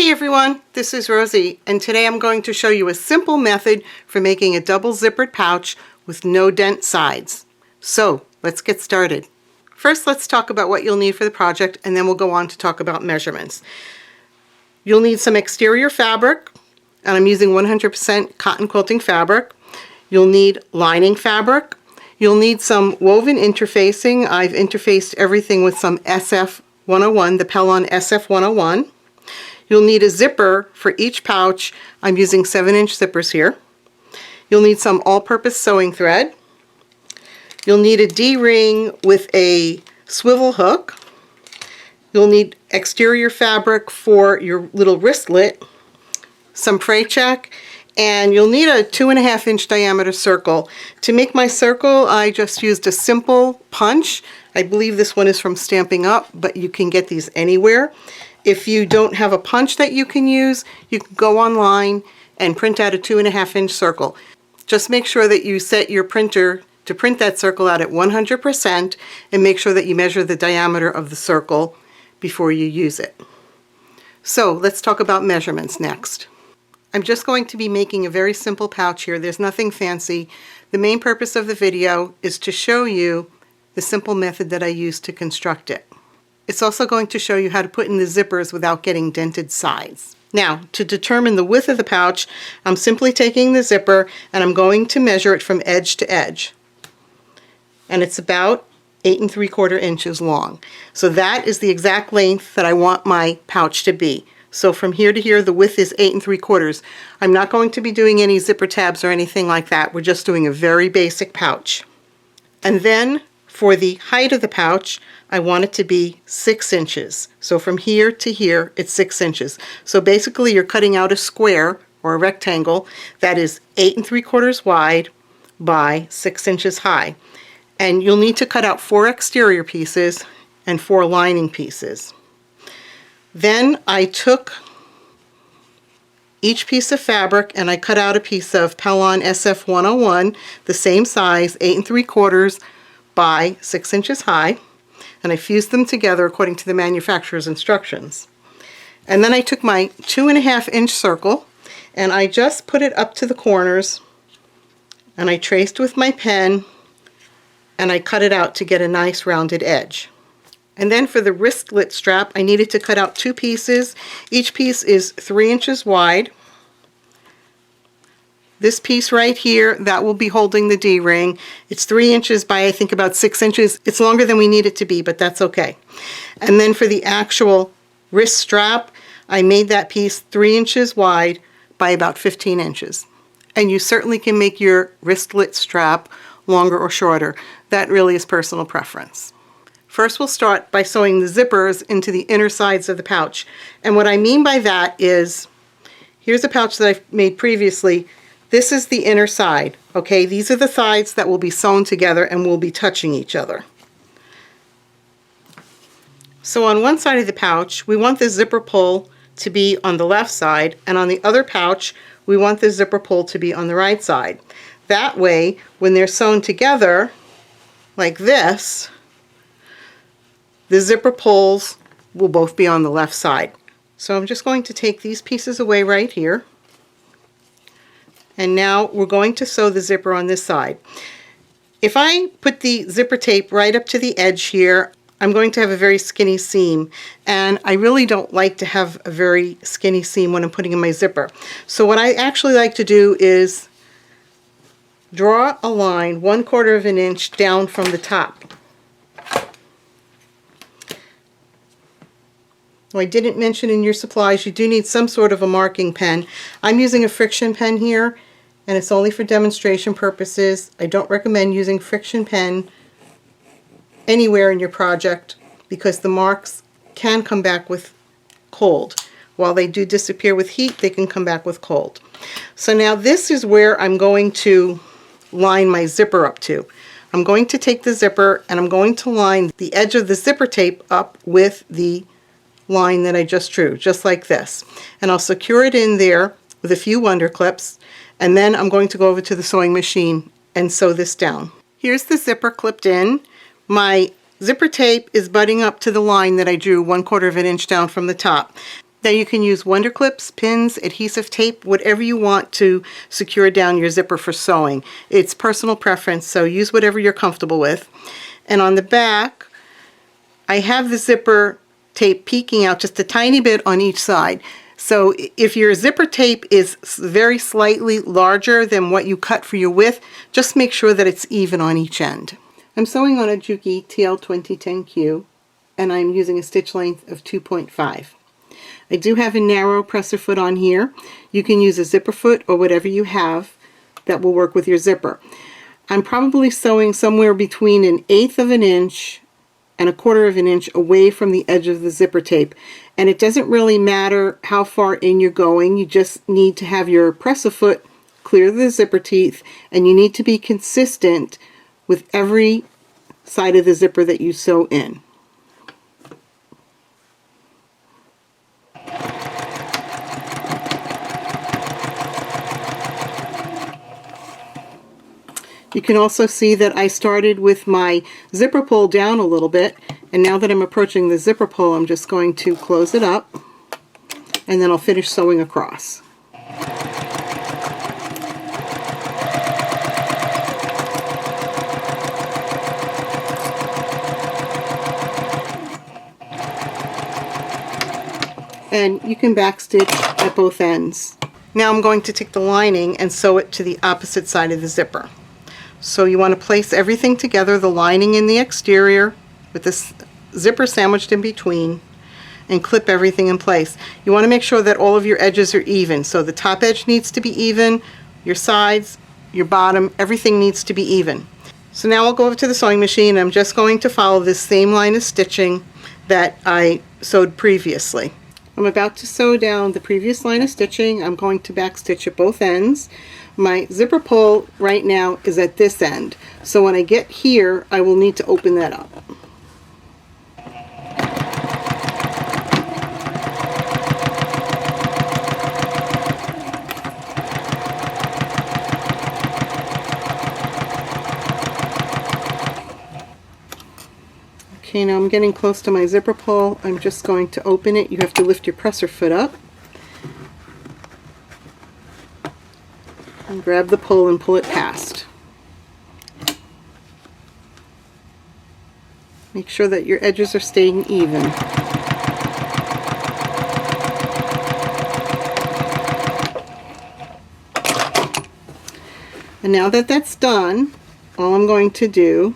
Hey everyone, this is Rosie, and today I'm going to show you a simple method for making a double zippered pouch with no dent sides. So let's get started. First, let's talk about what you'll need for the project, and then we'll go on to talk about measurements. You'll need some exterior fabric, and I'm using 100% cotton quilting fabric. You'll need lining fabric. You'll need some woven interfacing. I've interfaced everything with some SF101, the Pellon SF101. You'll need a zipper for each pouch. I'm using 7-inch zippers here. You'll need some all-purpose sewing thread. You'll need a D-ring with a swivel hook. You'll need exterior fabric for your little wristlet, some fray check, and you'll need a 2.5-inch diameter circle. To make my circle, I just used a simple punch. I believe this one is from Stamping Up, but you can get these anywhere. If you don't have a punch that you can use, you can go online and print out a 2.5-inch circle. Just make sure that you set your printer to print that circle out at 100% and make sure that you measure the diameter of the circle before you use it. So let's talk about measurements next. I'm just going to be making a very simple pouch here. There's nothing fancy. The main purpose of the video is to show you the simple method that I use to construct it. It's also going to show you how to put in the zippers without getting dented sides. Now, to determine the width of the pouch, I'm simply taking the zipper and I'm going to measure it from edge to edge. And it's about 8 3/4 inches long. So that is the exact length that I want my pouch to be. So from here to here, the width is 8 3/4. I'm not going to be doing any zipper tabs or anything like that. We're just doing a very basic pouch. And then for the height of the pouch, I want it to be 6 inches. So from here to here, it's 6 inches. So basically you're cutting out a square or a rectangle that is 8 3/4 wide by 6 inches high. And you'll need to cut out 4 exterior pieces and 4 lining pieces. Then I took each piece of fabric and I cut out a piece of Pellon SF101, the same size, 8 3/4 by 6 inches high, and I fused them together according to the manufacturer's instructions. And then I took my 2.5-inch circle and I just put it up to the corners and I traced with my pen and I cut it out to get a nice rounded edge. And then for the wristlet strap, I needed to cut out 2 pieces. Each piece is 3 inches wide. This piece right here, that will be holding the D-ring. It's 3 inches by I think about 6 inches. It's longer than we need it to be, but that's okay. And then for the actual wrist strap, I made that piece 3 inches wide by about 15 inches. And you certainly can make your wristlet strap longer or shorter. That really is personal preference. First, we'll start by sewing the zippers into the inner sides of the pouch. And what I mean by that is, here's a pouch that I've made previously. This is the inner side, okay? These are the sides that will be sewn together and will be touching each other. So on one side of the pouch, we want the zipper pull to be on the left side, and on the other pouch, we want the zipper pull to be on the right side. That way, when they're sewn together, like this, the zipper pulls will both be on the left side. So I'm just going to take these pieces away right here. And now we're going to sew the zipper on this side. If I put the zipper tape right up to the edge here, I'm going to have a very skinny seam. And I really don't like to have a very skinny seam when I'm putting in my zipper. So what I actually like to do is draw a line 1/4 of an inch down from the top. I didn't mention in your supplies you do need some sort of a marking pen. I'm using a friction pen here, and it's only for demonstration purposes. I don't recommend using friction pen anywhere in your project because the marks can come back with cold. While they do disappear with heat, they can come back with cold. So now this is where I'm going to line my zipper up to. I'm going to take the zipper and I'm going to line the edge of the zipper tape up with the line that I just drew, just like this. And I'll secure it in there with a few wonder clips, and then I'm going to go over to the sewing machine and sew this down. Here's the zipper clipped in. My zipper tape is butting up to the line that I drew 1/4 of an inch down from the top. Now you can use wonder clips, pins, adhesive tape, whatever you want to secure down your zipper for sewing. It's personal preference, so use whatever you're comfortable with. And on the back, I have the zipper tape peeking out just a tiny bit on each side. So if your zipper tape is very slightly larger than what you cut for your width, just make sure that it's even on each end. I'm sewing on a Juki TL2010Q, and I'm using a stitch length of 2.5. I do have a narrow presser foot on here. You can use a zipper foot or whatever you have that will work with your zipper. I'm probably sewing somewhere between 1/8 of an inch and 1/4 of an inch away from the edge of the zipper tape. And it doesn't really matter how far in you're going. You just need to have your presser foot clear the zipper teeth, and you need to be consistent with every side of the zipper that you sew in. You can also see that I started with my zipper pull down a little bit, and now that I'm approaching the zipper pull, I'm just going to close it up, and then I'll finish sewing across. And you can backstitch at both ends. Now I'm going to take the lining and sew it to the opposite side of the zipper. So you want to place everything together, the lining in the exterior with this zipper sandwiched in between, and clip everything in place. You want to make sure that all of your edges are even. So the top edge needs to be even, your sides, your bottom, everything needs to be even. So now I'll go over to the sewing machine. I'm just going to follow this same line of stitching that I sewed previously. I'm about to sew down the previous line of stitching. I'm going to backstitch at both ends. My zipper pull right now is at this end, so when I get here I will need to open that up. Okay, now I'm getting close to my zipper pull. I'm just going to open it. You have to lift your presser foot up and grab the pull and pull it past. Make sure that your edges are staying even. And now that that's done, all I'm going to do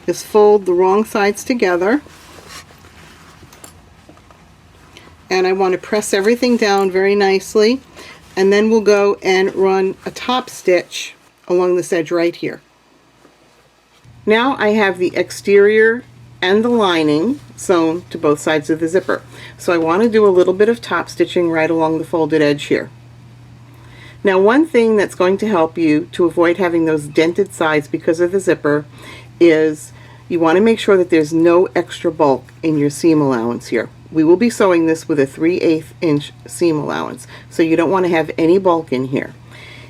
is fold the wrong sides together, and I want to press everything down very nicely, and then we'll go and run a top stitch along this edge right here. Now I have the exterior and the lining sewn to both sides of the zipper, so I want to do a little bit of top stitching right along the folded edge here. Now one thing that's going to help you to avoid having those dented sides because of the zipper is you want to make sure that there's no extra bulk in your seam allowance here. We will be sewing this with a 3/8 inch seam allowance, so you don't want to have any bulk in here.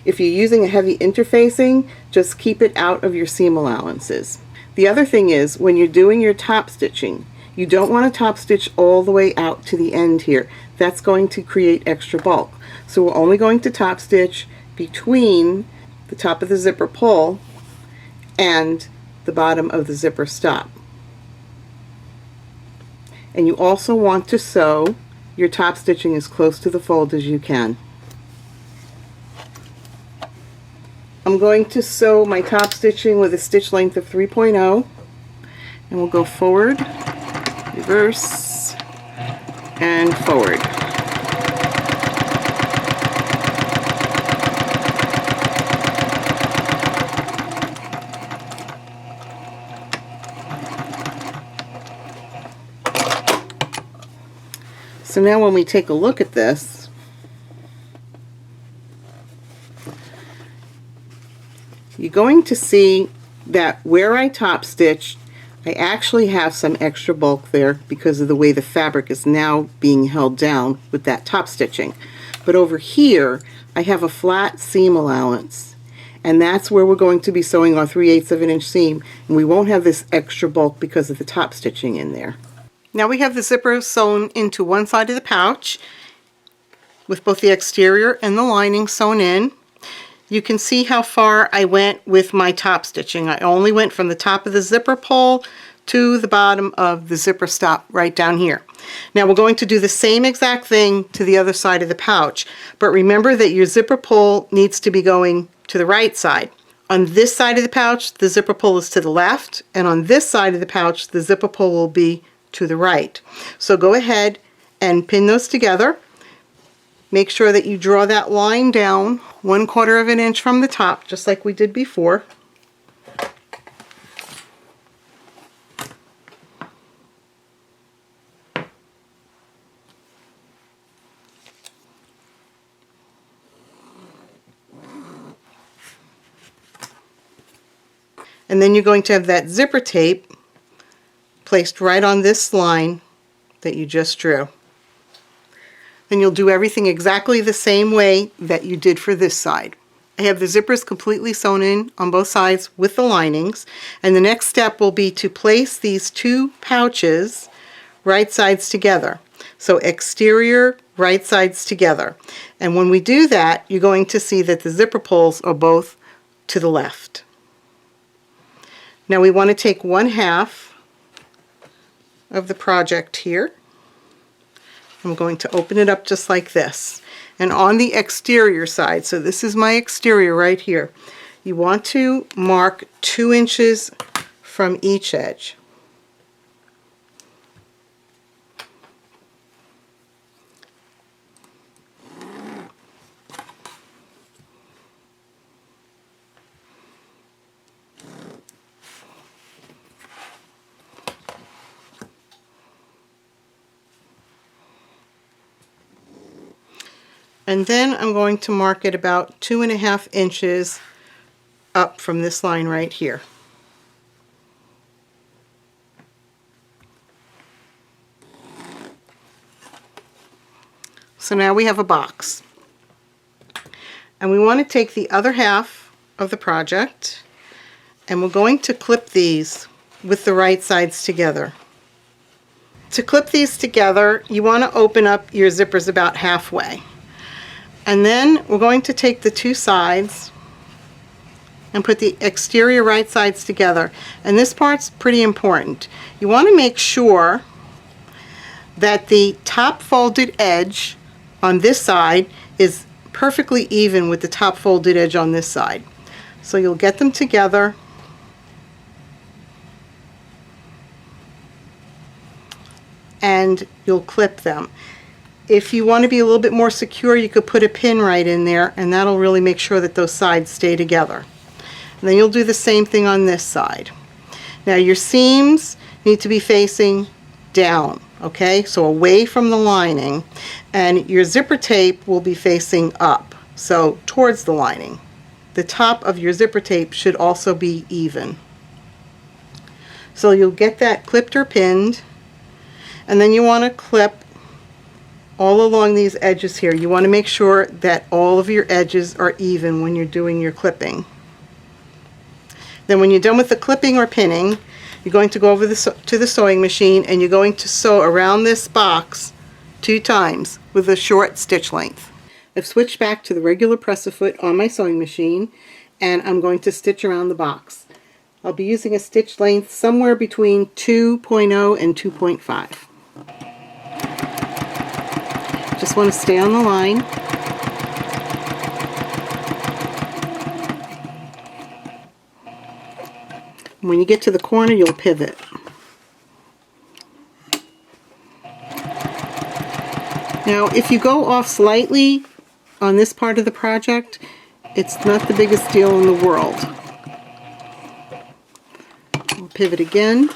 If you're using a heavy interfacing, just keep it out of your seam allowances. The other thing is, when you're doing your top stitching, you don't want to top stitch all the way out to the end here. That's going to create extra bulk. So we're only going to top stitch between the top of the zipper pull and the bottom of the zipper stop. And you also want to sew your top stitching as close to the fold as you can. I'm going to sew my top stitching with a stitch length of 3.0, and we'll go forward, reverse, and forward. So now when we take a look at this, you're going to see that where I top stitched, I actually have some extra bulk there because of the way the fabric is now being held down with that top stitching. But over here, I have a flat seam allowance, and that's where we're going to be sewing our 3/8 of an inch seam, and we won't have this extra bulk because of the top stitching in there. Now we have the zipper sewn into one side of the pouch with both the exterior and the lining sewn in. You can see how far I went with my top stitching. I only went from the top of the zipper pull to the bottom of the zipper stop right down here. Now we're going to do the same exact thing to the other side of the pouch, but remember that your zipper pull needs to be going to the right side. On this side of the pouch, the zipper pull is to the left, and on this side of the pouch, the zipper pull will be to the right. So go ahead and pin those together. Make sure that you draw that line down 1/4 of an inch from the top, just like we did before. And then you're going to have that zipper tape placed right on this line that you just drew. Then you'll do everything exactly the same way that you did for this side. I have the zippers completely sewn in on both sides with the linings, and the next step will be to place these two pouches right sides together. So exterior, right sides together. And when we do that, you're going to see that the zipper pulls are both to the left. Now we want to take 1/2 of the project here. I'm going to open it up just like this. And on the exterior side, so this is my exterior right here, you want to mark 2 inches from each edge. And then I'm going to mark it about 2.5 inches up from this line right here. So now we have a box. And we want to take the other half of the project, and we're going to clip these with the right sides together. To clip these together, you want to open up your zippers about halfway. And then we're going to take the two sides and put the exterior right sides together. And this part's pretty important. You want to make sure that the top folded edge on this side is perfectly even with the top folded edge on this side. So you'll get them together and you'll clip them. If you want to be a little bit more secure, you could put a pin right in there, and that'll really make sure that those sides stay together. And then you'll do the same thing on this side. Now your seams need to be facing down, okay? So away from the lining, and your zipper tape will be facing up, so towards the lining. The top of your zipper tape should also be even. So you'll get that clipped or pinned, and then you want to clip all along these edges here. You want to make sure that all of your edges are even when you're doing your clipping. Then when you're done with the clipping or pinning, you're going to go over to the sewing machine, and you're going to sew around this box 2 times with a short stitch length. I've switched back to the regular press-a-foot on my sewing machine, and I'm going to stitch around the box. I'll be using a stitch length somewhere between 2.0 and 2.5. Just want to stay on the line. When you get to the corner, you'll pivot. Now, if you go off slightly on this part of the project, it's not the biggest deal in the world. We'll pivot again.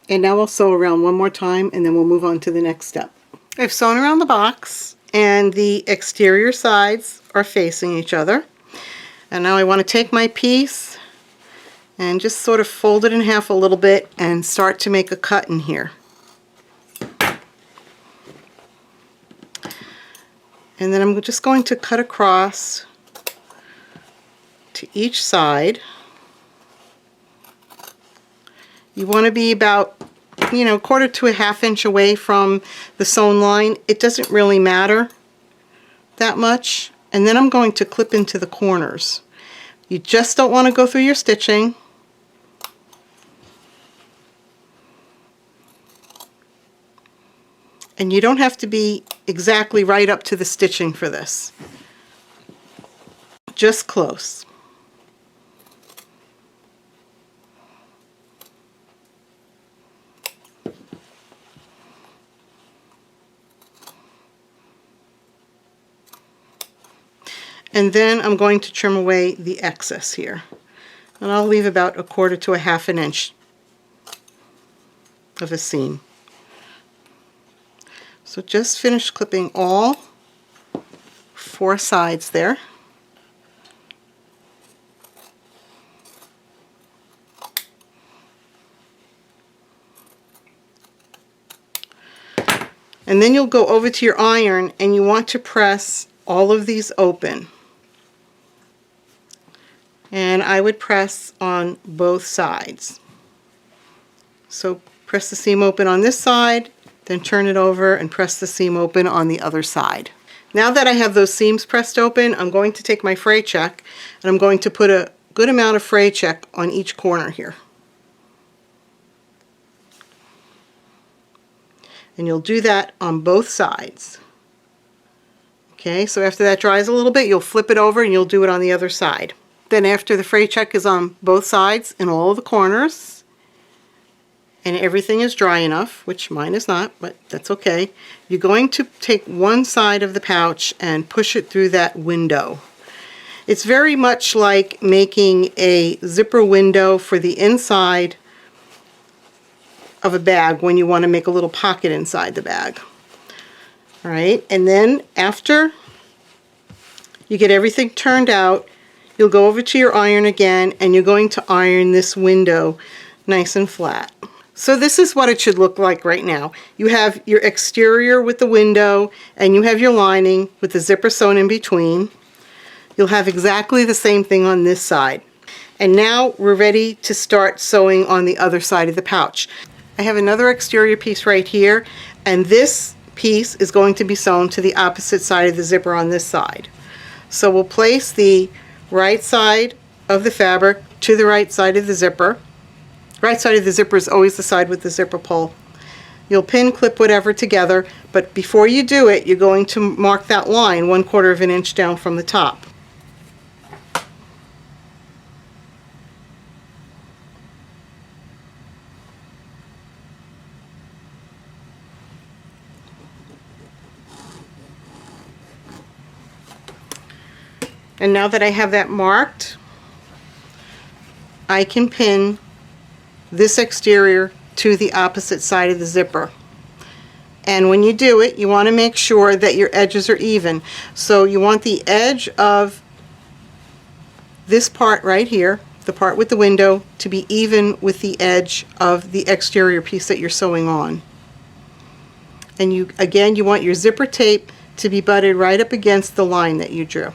And now I'll sew around one more time, and then we'll move on to the next step. I've sewn around the box, and the exterior sides are facing each other. And now I want to take my piece and just sort of fold it in half a little bit and start to make a cut in here. And then I'm just going to cut across to each side. You want to be about, quarter to a half inch away from the sewn line. It doesn't really matter that much. And then I'm going to clip into the corners. You just don't want to go through your stitching. And you don't have to be exactly right up to the stitching for this. Just close. And then I'm going to trim away the excess here. And I'll leave about a quarter to a half an inch of a seam. So just finish clipping all 4 sides there. And then you'll go over to your iron and you want to press all of these open. And I would press on both sides. So press the seam open on this side, then turn it over and press the seam open on the other side. Now that I have those seams pressed open, I'm going to take my fray check and I'm going to put a good amount of fray check on each corner here. And you'll do that on both sides. Okay, so after that dries a little bit, you'll flip it over and you'll do it on the other side. Then after the fray check is on both sides in all of the corners, and everything is dry enough, which mine is not, but that's okay, you're going to take one side of the pouch and push it through that window. It's very much like making a zipper window for the inside of a bag when you want to make a little pocket inside the bag. All right, and then after you get everything turned out, you'll go over to your iron again and you're going to iron this window nice and flat. So this is what it should look like right now. You have your exterior with the window and you have your lining with the zipper sewn in between. You'll have exactly the same thing on this side. And now we're ready to start sewing on the other side of the pouch. I have another exterior piece right here, and this piece is going to be sewn to the opposite side of the zipper on this side. So we'll place the right side of the fabric to the right side of the zipper. Right side of the zipper is always the side with the zipper pull. You'll pin clip whatever together, but before you do it, you're going to mark that line 1/4 of an inch down from the top. And now that I have that marked, I can pin this exterior to the opposite side of the zipper. And when you do it, you want to make sure that your edges are even. So you want the edge of this part right here, the part with the window, to be even with the edge of the exterior piece that you're sewing on. And you want your zipper tape to be butted right up against the line that you drew.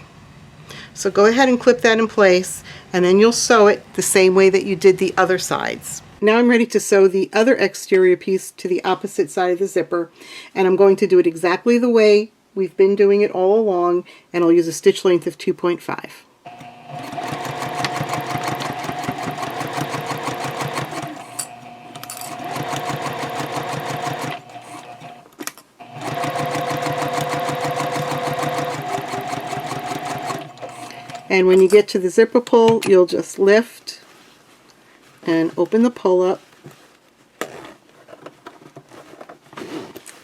So go ahead and clip that in place, and then you'll sew it the same way that you did the other sides. Now I'm ready to sew the other exterior piece to the opposite side of the zipper, and I'm going to do it exactly the way we've been doing it all along, and I'll use a stitch length of 2.5. And when you get to the zipper pull, you'll just lift and open the pull up,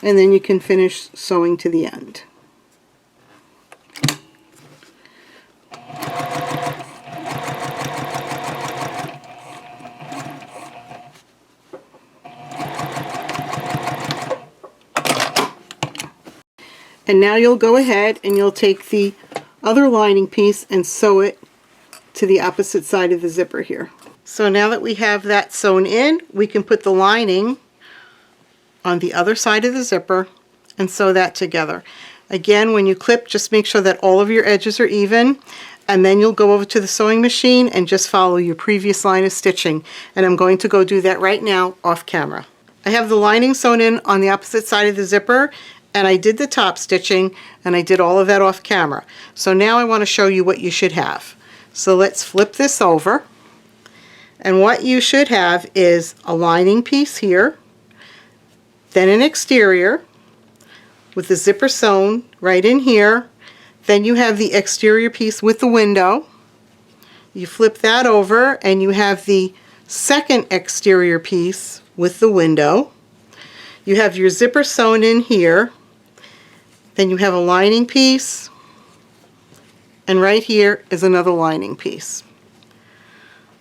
and then you can finish sewing to the end. And now you'll go ahead and you'll take the other lining piece and sew it to the opposite side of the zipper here. So now that we have that sewn in, we can put the lining on the other side of the zipper and sew that together. Again, when you clip, just make sure that all of your edges are even, and then you'll go over to the sewing machine and just follow your previous line of stitching. And I'm going to go do that right now off camera. I have the lining sewn in on the opposite side of the zipper, and I did the top stitching, and I did all of that off camera. So now I want to show you what you should have. So let's flip this over, and what you should have is a lining piece here, then an exterior with the zipper sewn right in here. Then you have the exterior piece with the window. You flip that over and you have the second exterior piece with the window. You have your zipper sewn in here. Then you have a lining piece, and right here is another lining piece.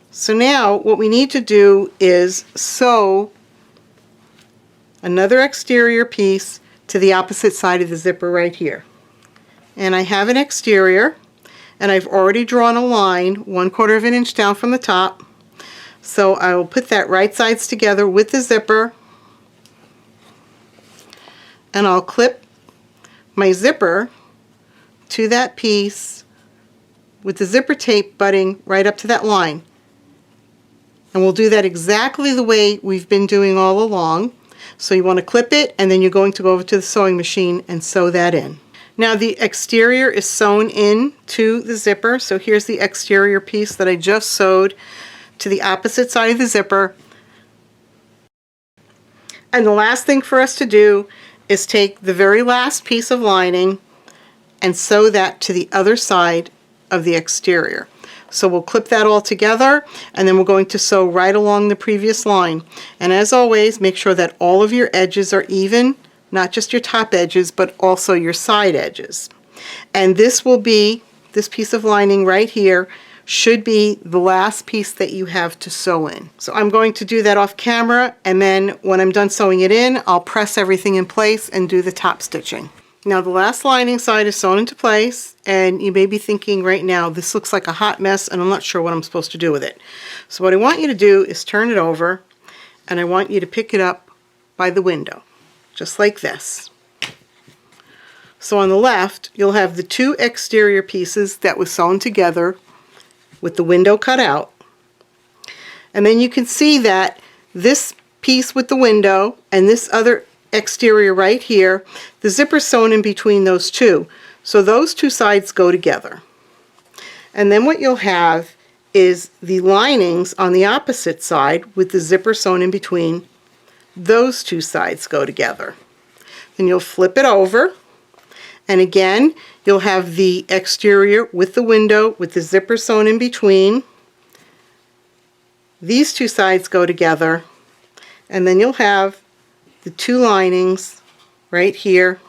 So now what we need to do is sew another exterior piece to the opposite side of the zipper right here. And I have an exterior, and I've already drawn a line 1/4 of an inch down from the top. So I will put that right sides together with the zipper, and I'll clip my zipper to that piece with the zipper tape butting right up to that line. And we'll do that exactly the way we've been doing all along. So you want to clip it, and then you're going to go over to the sewing machine and sew that in. Now the exterior is sewn in to the zipper, so here's the exterior piece that I just sewed to the opposite side of the zipper. And the last thing for us to do is take the very last piece of lining and sew that to the other side of the exterior. So we'll clip that all together, and then we're going to sew right along the previous line. And as always, make sure that all of your edges are even, not just your top edges, but also your side edges. And this will be, this piece of lining right here, should be the last piece that you have to sew in. So I'm going to do that off camera, and then when I'm done sewing it in, I'll press everything in place and do the top stitching. Now the last lining side is sewn into place, and you may be thinking right now, this looks like a hot mess and I'm not sure what I'm supposed to do with it. So what I want you to do is turn it over, and I want you to pick it up by the window, just like this. So on the left, you'll have the two exterior pieces that was sewn together with the window cut out. And then you can see that this piece with the window and this other exterior right here, the zipper sewn in between those two. So those two sides go together. And then what you'll have is the linings on the opposite side with the zipper sewn in between. Those two sides go together. Then you'll flip it over, and again you'll have the exterior with the window with the zipper sewn in between. These two sides go together, and then you'll have the two linings right here.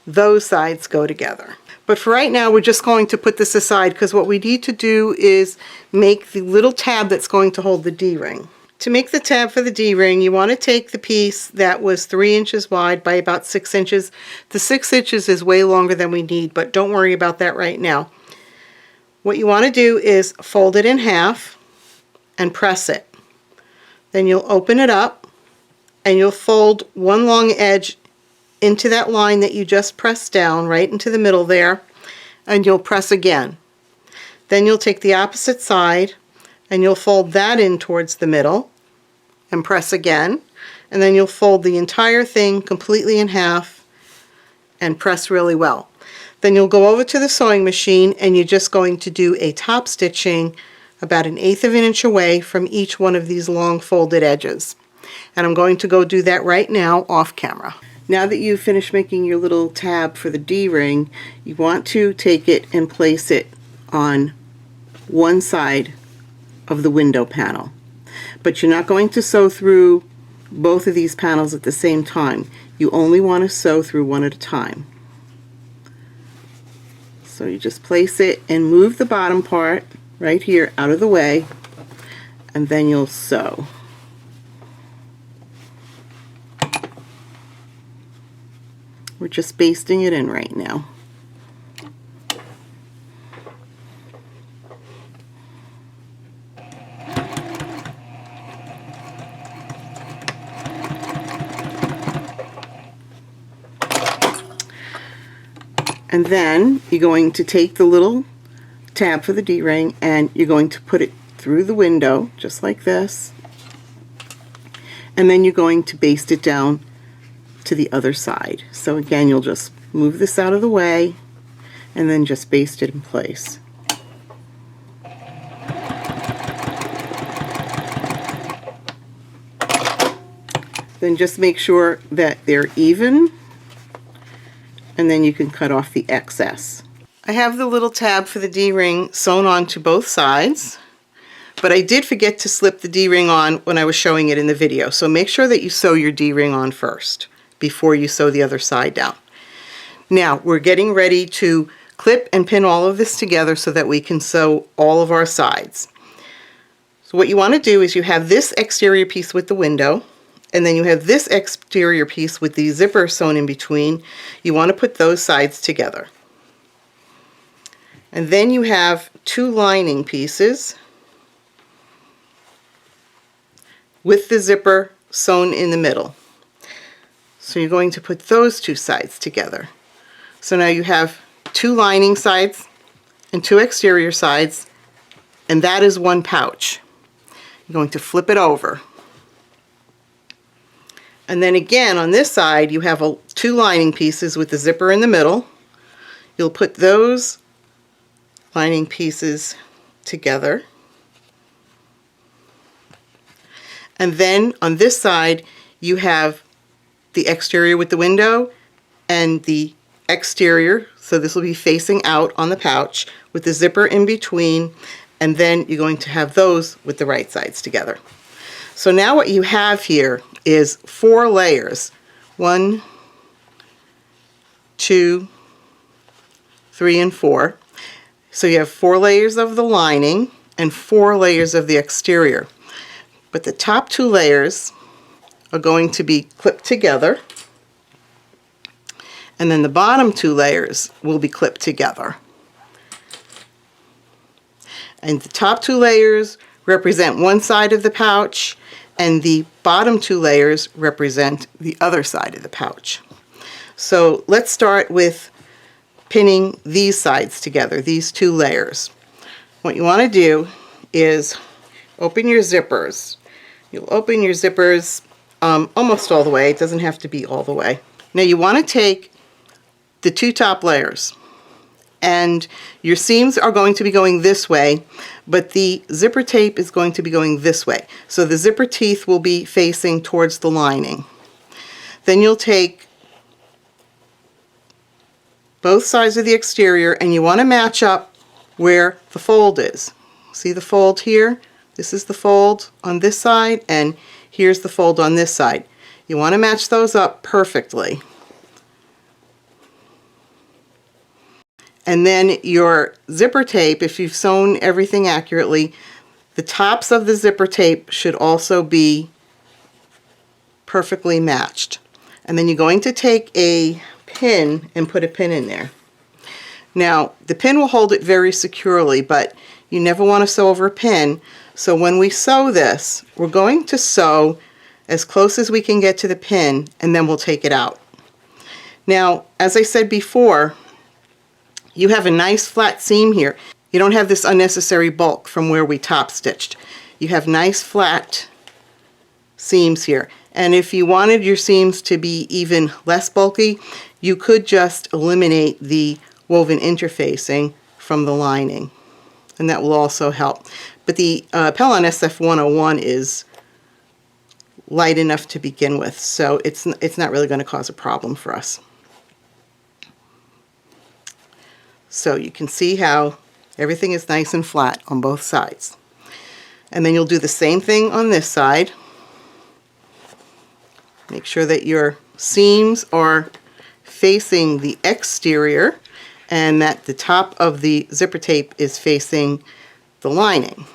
Those sides go together. But for right now, we're just going to put this aside, because what we need to do is make the little tab that's going to hold the D-ring. To make the tab for the D-ring, you want to take the piece that was 3 inches wide by about 6 inches. The 6 inches is way longer than we need, but don't worry about that right now. What you want to do is fold it in half and press it. Then you'll open it up, and you'll fold one long edge into that line that you just pressed down, right into the middle there, and you'll press again. Then you'll take the opposite side, and you'll fold that in towards the middle and press again, and then you'll fold the entire thing completely in half and press really well. Then you'll go over to the sewing machine, and you're just going to do a top stitching about 1/8 of an inch away from each one of these long folded edges. And I'm going to go do that right now off camera. Now that you've finished making your little tab for the D-ring, you want to take it and place it on one side of the window panel. But you're not going to sew through both of these panels at the same time. You only want to sew through one at a time. So you just place it and move the bottom part right here out of the way, and then you'll sew. We're just basting it in right now. And then you're going to take the little tab for the D-ring and you're going to put it through the window just like this, and then you're going to baste it down to the other side. So again, you'll just move this out of the way and then just baste it in place. Then just make sure that they're even, and then you can cut off the excess. I have the little tab for the D-ring sewn onto both sides, but I did forget to slip the D-ring on when I was showing it in the video. So make sure that you sew your D-ring on first before you sew the other side down. Now we're getting ready to clip and pin all of this together so that we can sew all of our sides. So what you want to do is you have this exterior piece with the window, and then you have this exterior piece with the zipper sewn in between. You want to put those sides together. And then you have two lining pieces with the zipper sewn in the middle. So you're going to put those two sides together. So now you have two lining sides and two exterior sides, and that is one pouch. You're going to flip it over. And then again on this side you have two lining pieces with the zipper in the middle. You'll put those lining pieces together. And then on this side you have the exterior with the window and the exterior, so this will be facing out on the pouch with the zipper in between, and then you're going to have those with the right sides together. So now what you have here is 4 layers. 1, 2, 3, and 4. So you have 4 layers of the lining and 4 layers of the exterior. But the top 2 layers are going to be clipped together, and then the bottom 2 layers will be clipped together. And the top 2 layers represent one side of the pouch, and the bottom 2 layers represent the other side of the pouch. So let's start with pinning these sides together, these 2 layers. What you want to do is open your zippers. You'll open your zippers almost all the way. It doesn't have to be all the way. Now you want to take the 2 top layers, and your seams are going to be going this way, but the zipper tape is going to be going this way. So the zipper teeth will be facing towards the lining. Then you'll take both sides of the exterior and you want to match up where the fold is. See the fold here? This is the fold on this side, and here's the fold on this side. You want to match those up perfectly. And then your zipper tape, if you've sewn everything accurately, the tops of the zipper tape should also be perfectly matched. And then you're going to take a pin and put a pin in there. Now, the pin will hold it very securely, but you never want to sew over a pin. So when we sew this, we're going to sew as close as we can get to the pin, and then we'll take it out. Now, as I said before, you have a nice flat seam here. You don't have this unnecessary bulk from where we top stitched. You have nice flat seams here. And if you wanted your seams to be even less bulky, you could just eliminate the woven interfacing from the lining, and that will also help. But the Pellon SF101 is light enough to begin with, so it's not really going to cause a problem for us. So you can see how everything is nice and flat on both sides. And then you'll do the same thing on this side. Make sure that your seams are facing the exterior and that the top of the zipper tape is facing the lining.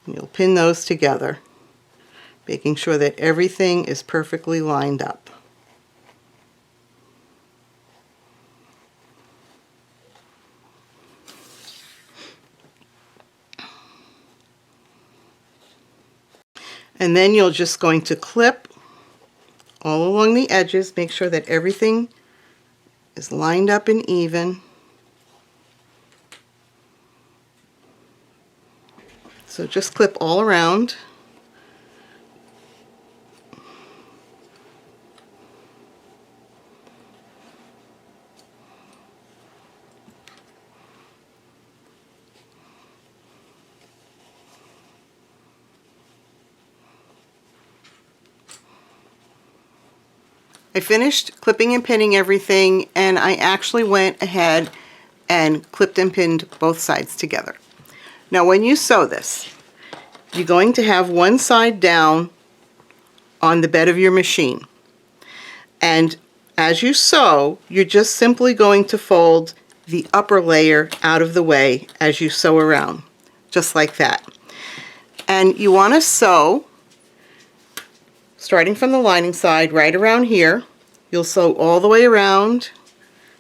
And you'll pin those together, making sure that everything is perfectly lined up. And then you're just going to clip all along the edges. Make sure that everything is lined up and even. So just clip all around. I finished clipping and pinning everything, and I actually went ahead and clipped and pinned both sides together. Now when you sew this, you're going to have one side down on the bed of your machine. And as you sew, you're just simply going to fold the upper layer out of the way as you sew around, just like that. And you want to sew starting from the lining side right around here. You'll sew all the way around,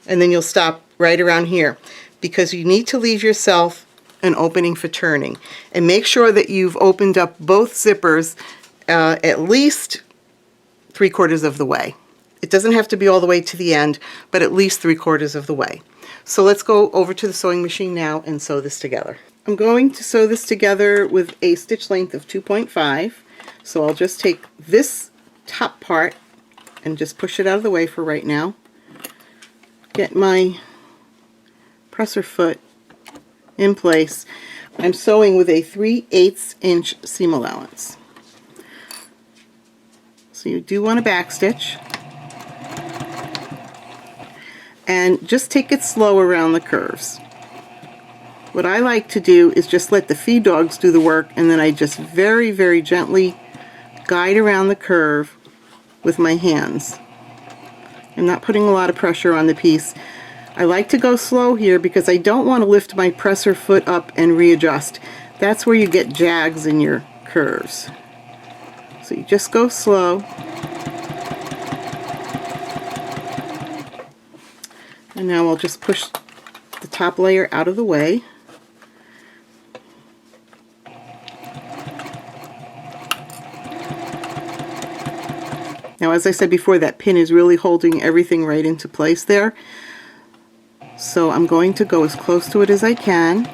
and then you'll stop right around here, because you need to leave yourself an opening for turning. And make sure that you've opened up both zippers at least 3/4 of the way. It doesn't have to be all the way to the end, but at least 3/4 of the way. So let's go over to the sewing machine now and sew this together. I'm going to sew this together with a stitch length of 2.5. So I'll just take this top part and just push it out of the way for right now. Get my presser foot in place. I'm sewing with a 3/8 inch seam allowance. So you do want to back stitch. And just take it slow around the curves. What I like to do is just let the feed dogs do the work, and then I just very, very gently guide around the curve with my hands. I'm not putting a lot of pressure on the piece. I like to go slow here because I don't want to lift my presser foot up and readjust. That's where you get jags in your curves. So you just go slow. And now I'll just push the top layer out of the way. Now, as I said before, that pin is really holding everything right into place there. So I'm going to go as close to it as I can.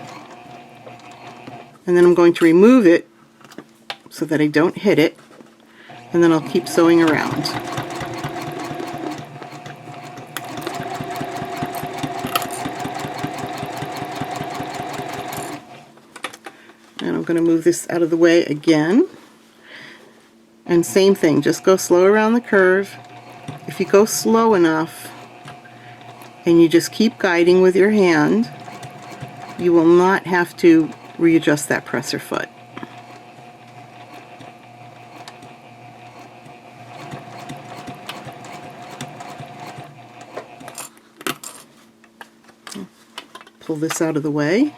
And then I'm going to remove it so that I don't hit it. And then I'll keep sewing around. And I'm going to move this out of the way again. And same thing, just go slow around the curve. If you go slow enough and you just keep guiding with your hand, you will not have to readjust that presser foot. Pull this out of the way.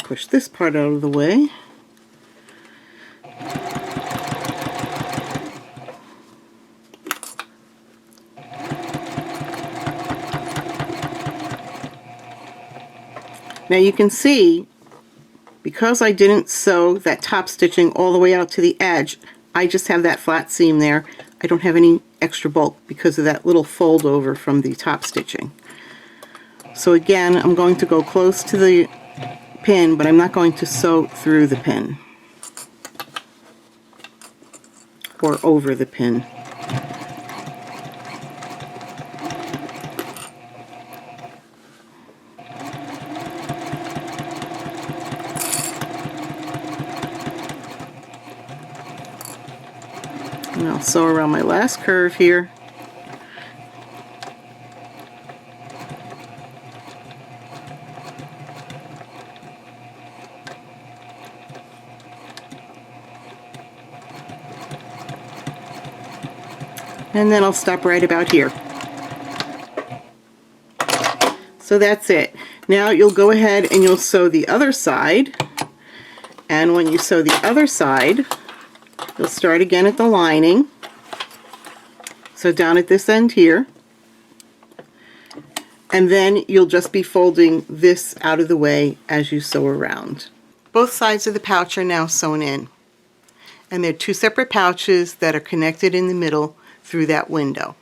Push this part out of the way. Now you can see, because I didn't sew that top stitching all the way out to the edge, I just have that flat seam there. I don't have any extra bulk because of that little fold over from the top stitching. So again, I'm going to go close to the pin, but I'm not going to sew through the pin or over the pin. And I'll sew around my last curve here. And then I'll stop right about here. So that's it. Now you'll go ahead and you'll sew the other side. And when you sew the other side, you'll start again at the lining. So down at this end here. And then you'll just be folding this out of the way as you sew around. Both sides of the pouch are now sewn in. And they're two separate pouches that are connected in the middle through that window.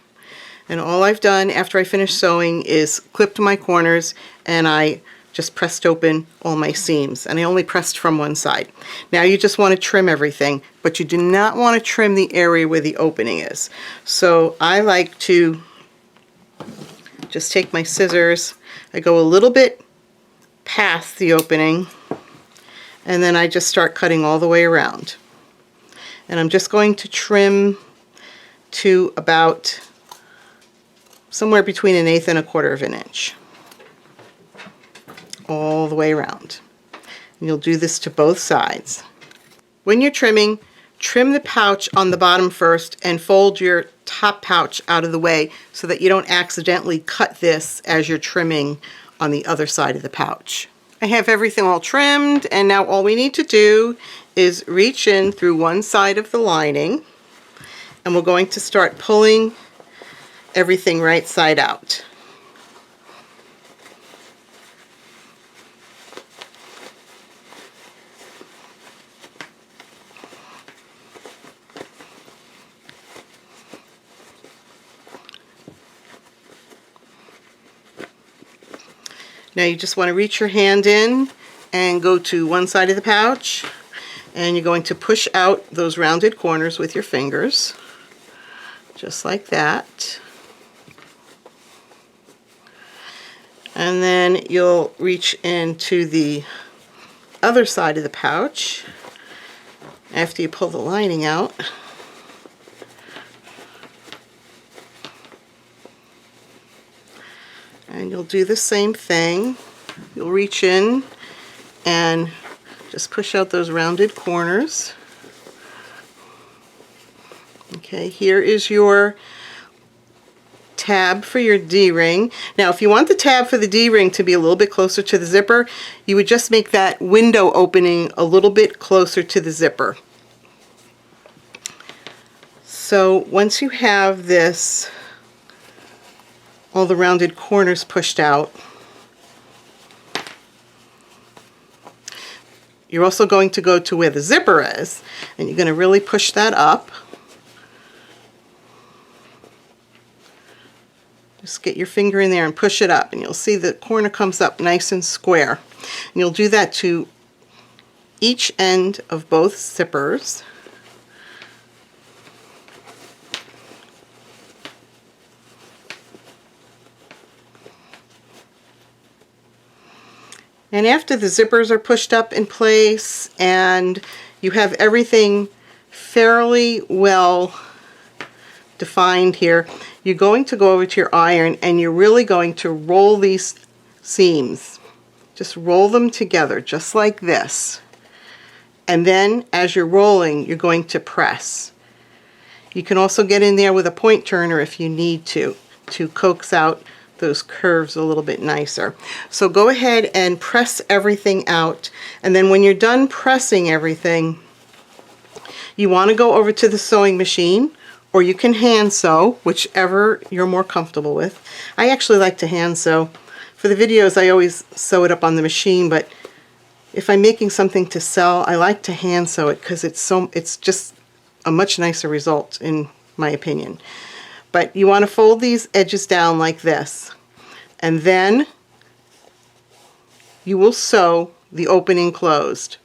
And all I've done after I finished sewing is clipped my corners, and I just pressed open all my seams. And I only pressed from one side. Now you just want to trim everything, but you do not want to trim the area where the opening is. So I like to just take my scissors, I go a little bit past the opening, and then I just start cutting all the way around. And I'm just going to trim to about somewhere between 1/8 and 1/4 of an inch. All the way around. And you'll do this to both sides. When you're trimming, trim the pouch on the bottom first and fold your top pouch out of the way so that you don't accidentally cut this as you're trimming on the other side of the pouch. I have everything all trimmed, and now all we need to do is reach in through one side of the lining, and we're going to start pulling everything right side out. Now you just want to reach your hand in and go to one side of the pouch, and you're going to push out those rounded corners with your fingers, just like that. And then you'll reach into the other side of the pouch after you pull the lining out. And you'll do the same thing. You'll reach in and just push out those rounded corners. Okay, here is your tab for your D-ring. Now, if you want the tab for the D-ring to be a little bit closer to the zipper, you would just make that window opening a little bit closer to the zipper. So once you have this, all the rounded corners pushed out, you're also going to go to where the zipper is, and you're going to really push that up. Just get your finger in there and push it up, and you'll see the corner comes up nice and square. And you'll do that to each end of both zippers. And after the zippers are pushed up in place and you have everything fairly well defined here, you're going to go over to your iron and you're really going to roll these seams. Just roll them together just like this. And then as you're rolling, you're going to press. You can also get in there with a point turner if you need to coax out those curves a little bit nicer. So go ahead and press everything out, and then when you're done pressing everything, you want to go over to the sewing machine, or you can hand sew, whichever you're more comfortable with. I actually like to hand sew. For the videos I always sew it up on the machine, but if I'm making something to sell, I like to hand sew it because it's just a much nicer result in my opinion. But you want to fold these edges down like this, and then you will sew the opening closed.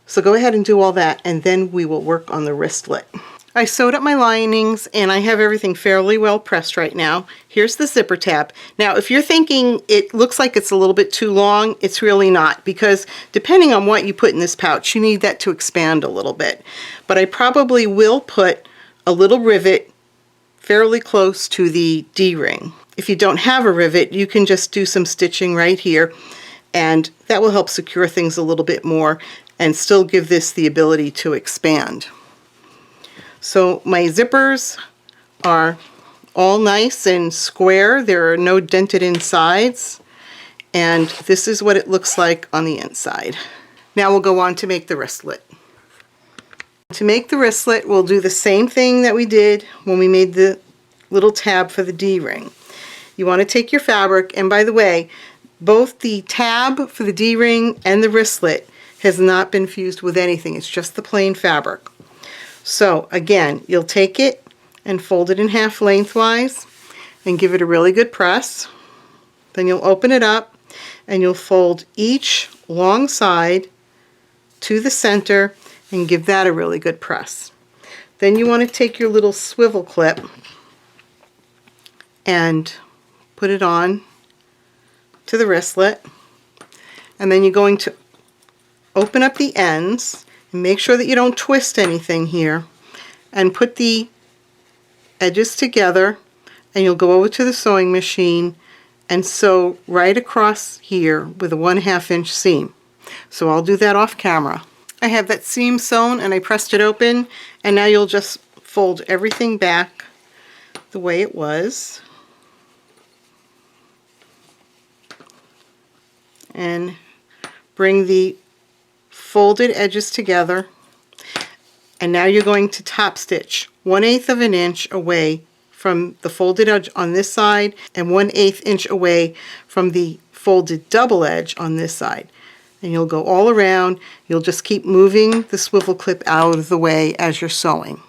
So go ahead and do all that, and then we will work on the wristlet. I sewed up my linings and I have everything fairly well pressed right now. Here's the zipper tab. Now if you're thinking it looks like it's a little bit too long, it's really not, because depending on what you put in this pouch, you need that to expand a little bit. But I probably will put a little rivet fairly close to the D-ring. If you don't have a rivet, you can just do some stitching right here, and that will help secure things a little bit more and still give this the ability to expand. So my zippers are all nice and square. There are no dented insides. And this is what it looks like on the inside. Now we'll go on to make the wristlet. To make the wristlet, we'll do the same thing that we did when we made the little tab for the D-ring. You want to take your fabric, and by the way, both the tab for the D-ring and the wristlet has not been fused with anything. It's just the plain fabric. So again, you'll take it and fold it in half lengthwise and give it a really good press. Then you'll open it up and you'll fold each long side to the center and give that a really good press. Then you want to take your little swivel clip and put it on to the wristlet, and then you're going to open up the ends and make sure that you don't twist anything here, and put the edges together, and you'll go over to the sewing machine and sew right across here with a 1/2 inch seam. So I'll do that off camera. I have that seam sewn and I pressed it open, and now you'll just fold everything back the way it was and bring the folded edges together, and now you're going to top stitch 1/8 of an inch away from the folded edge on this side and 1/8 inch away from the folded double edge on this side. And you'll go all around. You'll just keep moving the swivel clip out of the way as you're sewing.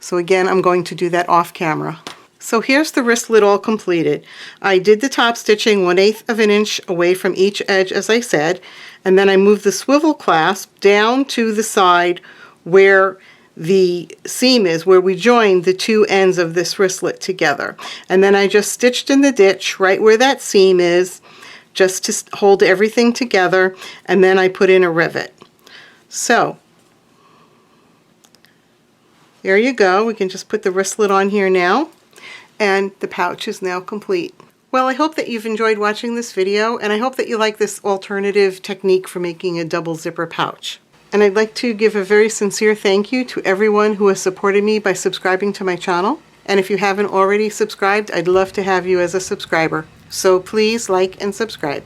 So again, I'm going to do that off camera. So here's the wristlet all completed. I did the top stitching 1/8 of an inch away from each edge, as I said, and then I moved the swivel clasp down to the side where the seam is, where we joined the two ends of this wristlet together. And then I just stitched in the ditch right where that seam is, just to hold everything together, and then I put in a rivet. So there you go. We can just put the wristlet on here now, and the pouch is now complete. Well, I hope that you've enjoyed watching this video, and I hope that you like this alternative technique for making a double zipper pouch. And I'd like to give a very sincere thank you to everyone who has supported me by subscribing to my channel. And if you haven't already subscribed, I'd love to have you as a subscriber. So please like and subscribe.